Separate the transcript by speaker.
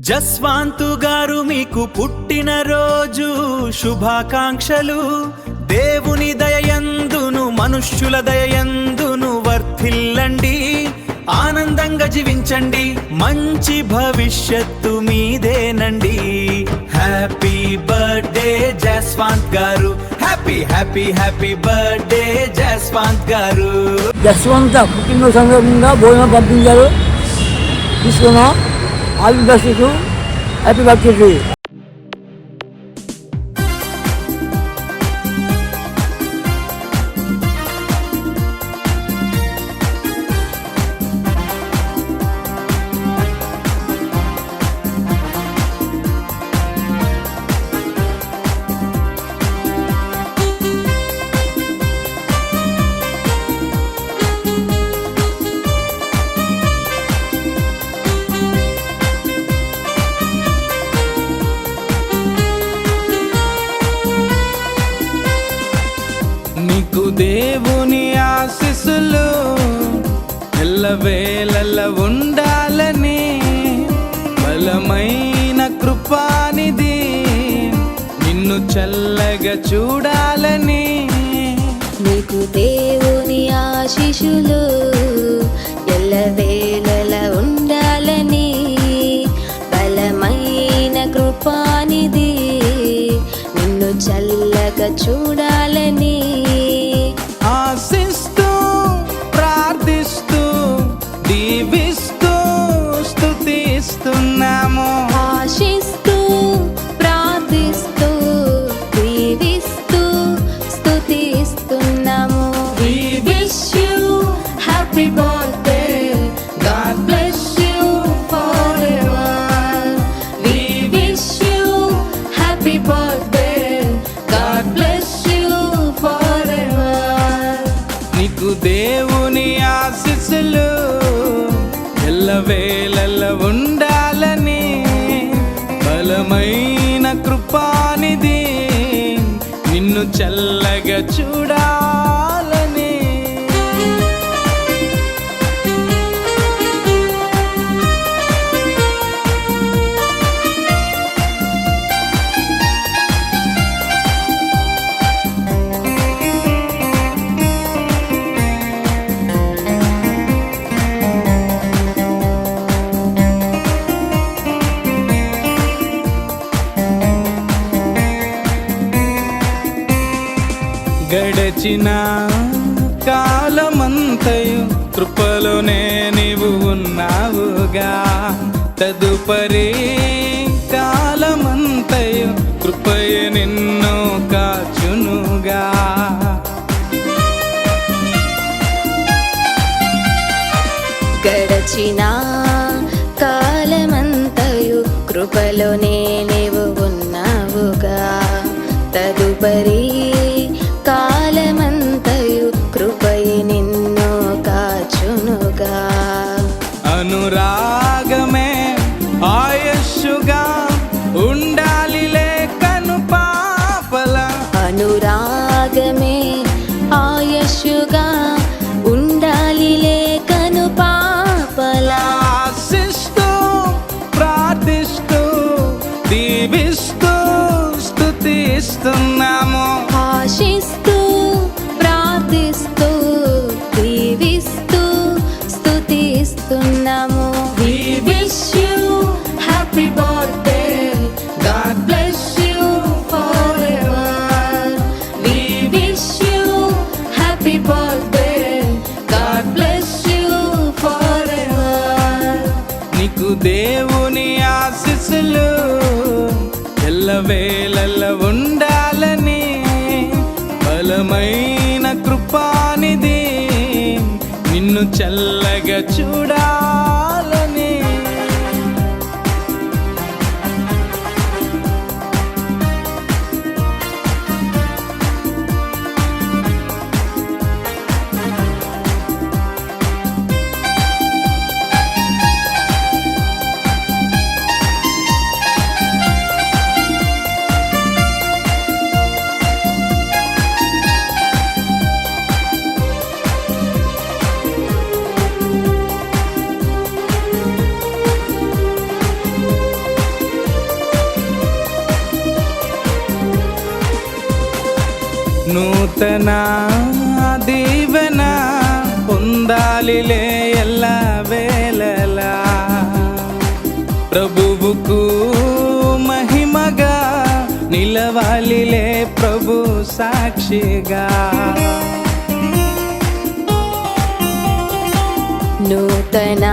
Speaker 1: జస్వాంతు గారు మీకు పుట్టినరోజు శుభాకాంక్షలు. దేవుని దయయందును మనుష్యుల దయయందును వర్ధిల్లండి, ఆనందంగా జీవించండి, మంచి భవిష్యత్తు మీదేనండి. హ్యాపీ బర్త్డే జస్వాంత్ గారు, హ్యాపీ హ్యాపీ హ్యాపీ బర్త్డే జస్వాంత్ గారు.
Speaker 2: జస్వంత్ పుట్టినరోజు సందర్భంగా భోజనం పంపించారు, తీసుకున్నాం. All the best to happy birthday.
Speaker 1: నీకు దేవుని ఆశీస్సులు ఎల్లవేళల ఉండాలని, బలమైన కృపానిధి నిన్ను చల్లగా చూడాలని.
Speaker 3: నీకు దేవుని ఆశీస్సులు ఎల్లవేళల ఉండాలని, బలమైన కృపానిధి నిన్ను చల్లగా చూడాలని.
Speaker 1: ఆశిస్తూ ప్రార్థిస్తూ దీవిస్తూ స్తుతిస్తున్నాము.
Speaker 3: ఆశిస్తూ ప్రార్థిస్తూ దీవిస్తూ స్తుతిస్తున్నాము. We wish you happy birthday. God bless you forever. We wish you happy birthday. God bless you forever.
Speaker 1: నీకు దేవుని ఆశీస్సులు ఎల్లవేళల ఉండాలని, బలమైన కృపానిధి నిన్ను చల్లగా చూడాలని. గడచిన కాలమంతయు కృపలోనే నీవు ఉన్నావుగా, తదుపరి కాలమంతయు కృపయే నిన్ను కాచునుగా.
Speaker 3: గడచిన కాలమంతయు కృపలోనే నీవు ఉన్నావుగా, తదుపరి కాలమంతయు కృపయే నిన్ను కాచునుగా.
Speaker 1: అనురాగమే ఆయుష్గా ఉండాలిలే కను పాపల,
Speaker 3: అనురాగమే ఆయుష్గా ఉండాలిలే కను పాపలా.
Speaker 1: ఆశిస్తూ ప్రార్థిస్తూ దీవిస్తూ స్తుతిస్తున్నాము.
Speaker 3: ఆశిస్తూ ప్రార్థిస్తూ దీవిస్తూ స్తుతిస్తున్నాము. We wish you happy birthday. God bless you forever. We wish you happy birthday. God bless you forever.
Speaker 1: నీకు దేవుని ఆశీస్సులు ఎల్లవేళల ఉండాలని, బలమైన కృపానిధి నిన్ను చల్లగా చూడాలని. నూతన దీవెన పొందాలిలే ఎల్ల వేళలా. ప్రభువుకు మహిమగా నిలవాలిలే ప్రభు సాక్షిగా.
Speaker 3: నూతన